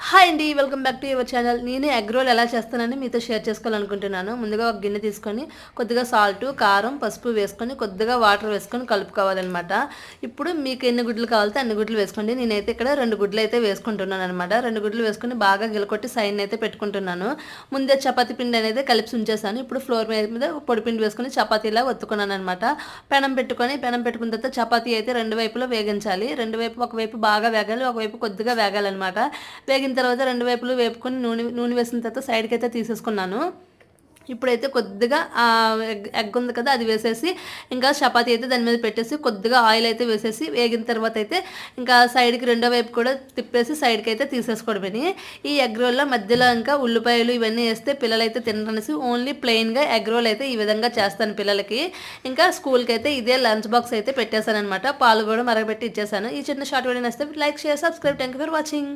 Hi అండి, welcome back to your channel. నేను egg role ఎలా చేస్తానని మీతో షేర్ చేసుకోవాలనుకుంటున్నాను. ముందుగా ఒక గిన్నె తీసుకొని కొద్దిగా సాల్ట్, కారం, పసుపు వేసుకొని కొద్దిగా వాటర్ వేసుకొని కలుపుకోవాలన్నమాట. ఇప్పుడు మీకు ఎన్ని గుడ్లు కావాలితే అన్ని గుడ్లు వేసుకోండి. నేనైతే ఇక్కడ 2 గుడ్లు అయితే వేసుకుంటున్నాను అనమాట. 2 గుడ్లు వేసుకొని బాగా గిలకొట్టి సైన్ అయితే పెట్టుకుంటున్నాను. ముందే చపాతీ పిండి అనేది కలిపి ఉంచేసాను. ఇప్పుడు ఫ్లోర్ మీద పొడి పిండి వేసుకొని చపాతీలా ఒత్తుకున్నాను అనమాట. పెనం పెట్టుకున్న తర్వాత చపాతీ అయితే 2 వైపులా వేగించాలి. ఒకవైపు బాగా వేగాలి, ఒకవైపు కొద్దిగా వేగాలన్నమాట. వేగిన తర్వాత 2 వైపులు వేపుకొని నూనె వేసిన తర్వాత సైడ్కి అయితే తీసేసుకున్నాను. ఇప్పుడైతే కొద్దిగా ఎగ్ ఉంది కదా, అది వేసేసి ఇంకా చపాతీ అయితే దాని మీద పెట్టేసి కొద్దిగా ఆయిల్ అయితే వేసేసి వేగిన తర్వాత అయితే ఇంకా సైడ్కి రెండో వైపు కూడా తిప్పేసి సైడ్కి అయితే తీసేసుకోవడమని. ఈ ఎగ్ రోల్లో మధ్యలో ఇంకా ఉల్లిపాయలు ఇవన్నీ వేస్తే పిల్లలు అయితే తినరనేసి ఓన్లీ ప్లెయిన్గా ఎగ్ రోల్ అయితే ఈ విధంగా చేస్తాను పిల్లలకి. ఇంకా స్కూల్కి అయితే ఇదే లంచ్ బాక్స్ అయితే పెట్టేశాను అనమాట. పాలు కూడా మరగబెట్టి ఇచ్చేసాను. ఈ చిన్న షార్ట్ వీడియో నచ్చితే like, share, subscribe. Thank you for watching.